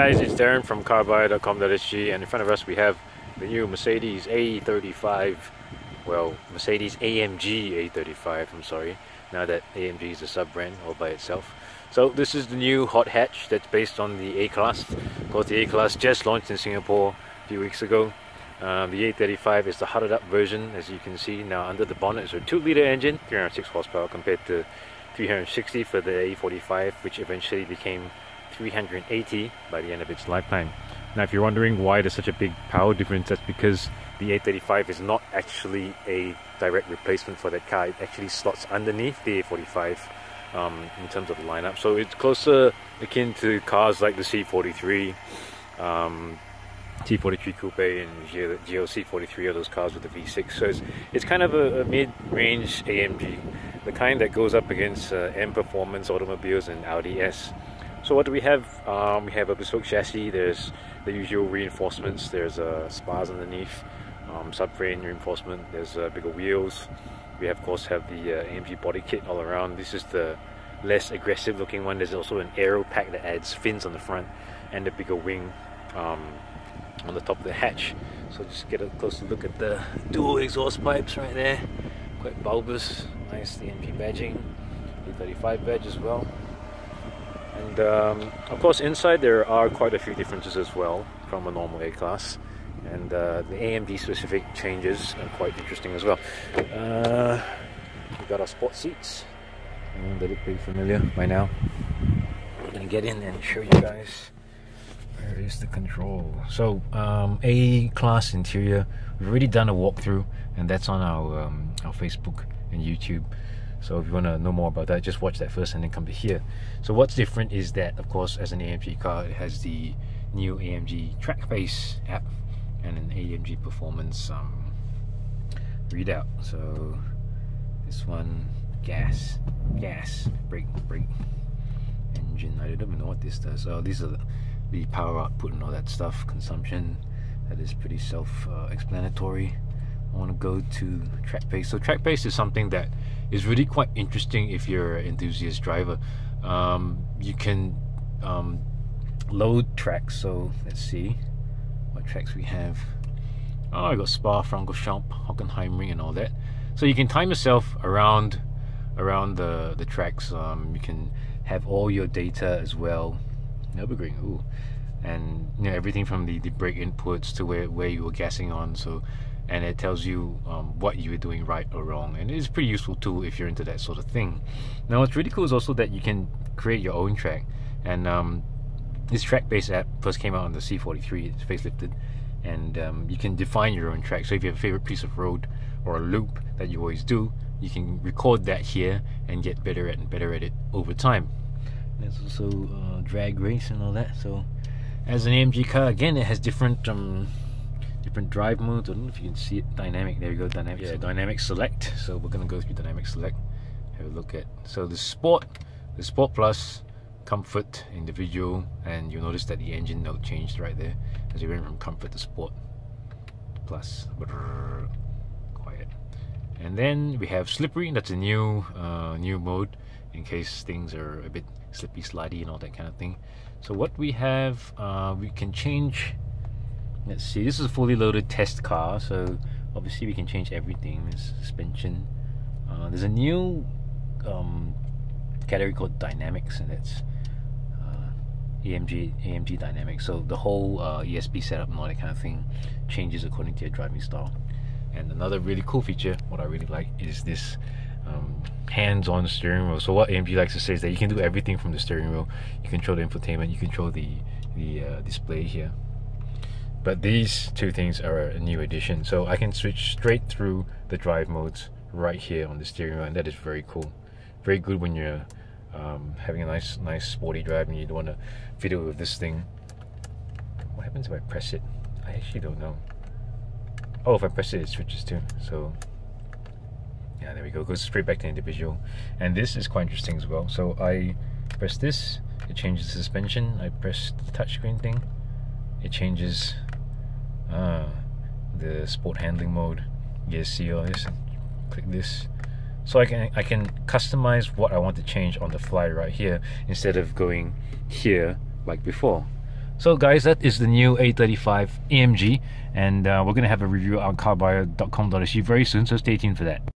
Guys, it's Darren from CarBuyer.com.sg, and in front of us we have the new Mercedes A35, well, Mercedes-AMG A35, I'm sorry, now that AMG is a sub-brand all by itself. So this is the new hot hatch that's based on the A-Class. Of course, the A-Class just launched in Singapore a few weeks ago. The A35 is the hearted up version, as you can see. Now under the bonnet is a 2-litre engine, 306 horsepower compared to 360 for the A45, which eventually became 380 by the end of its lifetime. Now if you're wondering why there's such a big power difference, that's because the A35 is not actually a direct replacement for that car. It actually slots underneath the A45 in terms of the lineup. So it's closer akin to cars like the C43, T43 Coupe and GLC 43 are those cars with the V6. So it's kind of a mid-range AMG, the kind that goes up against M Performance automobiles and Audi S. So what do we have? We have a bespoke chassis. There's the usual reinforcements. There's spars underneath, subframe reinforcement. There's bigger wheels. We of course have the AMG body kit all around. This is the less aggressive looking one. There's also an aero pack that adds fins on the front and a bigger wing on the top of the hatch. So just get a closer look at the dual exhaust pipes right there. Quite bulbous, nice AMG badging, A35 badge as well. And of course inside there are quite a few differences as well from a normal A-Class, and the AMG-specific changes are quite interesting as well. We've got our sport seats, they look pretty familiar by now. We're going to get in and show you guys where is the control. So A-Class interior, we've already done a walkthrough, and that's on our Facebook and YouTube. So if you want to know more about that, just watch that first and then come to here. So what's different is that, of course, as an AMG car, it has the new AMG TrackPace app and an AMG performance readout. So this one, gas, brake, engine. I don't even know what this does. So these are the power output and all that stuff, consumption. That is pretty self-explanatory. I want to go to TrackPace. So TrackPace is something that is really quite interesting if you're an enthusiast driver. You can load tracks. So let's see what tracks we have. Oh, I got Spa, Francorchamps, Hockenheimring and all that. So you can time yourself around the tracks. You can have all your data as well. Nürburgring, ooh. And you know, everything from the brake inputs to where you were gassing on. So, and it tells you what you were doing right or wrong, and it's a pretty useful tool if you're into that sort of thing. Now what's really cool is also that you can create your own track, and this TrackPace app first came out on the C43, it's facelifted, and you can define your own track. So if you have a favorite piece of road or a loop that you always do, you can record that here and get better at it over time. There's also drag race and all that. So as an AMG car, again, it has different drive modes. I don't know if you can see it. Dynamic, there you go, dynamic. Yeah, dynamic select. So we're gonna go through dynamic select, have a look at. So the Sport Plus, Comfort, Individual, and you'll notice that the engine note changed right there as we went from Comfort to Sport Plus. Quiet. And then we have Slippery. That's a new mode in case things are a bit slippy, slidey, and all that kind of thing. So what we have, we can change. Let's see, this is a fully loaded test car, so obviously we can change everything. There's suspension. There's a new category called Dynamics, and that's AMG Dynamics. So the whole ESP setup and all that kind of thing changes according to your driving style. And another really cool feature, what I really like, is this hands-on steering wheel. So what AMG likes to say is that you can do everything from the steering wheel. You control the infotainment, you control the display here. But these two things are a new addition, so I can switch straight through the drive modes right here on the steering wheel, and that is very cool. Very good when you're having a nice sporty drive and you don't want to fiddle with this thing. What happens if I press it? I actually don't know. Oh, if I press it, it switches too. So yeah, there we go. It goes straight back to individual. And this is quite interesting as well. So I press this, it changes the suspension. I press the touchscreen thing, it changes the sport handling mode. You guys see all this? Click this. So I can customize what I want to change on the fly right here instead of going here like before. So guys, that is the new A35 AMG, and we're going to have a review on carbuyer.com.sg very soon, so stay tuned for that.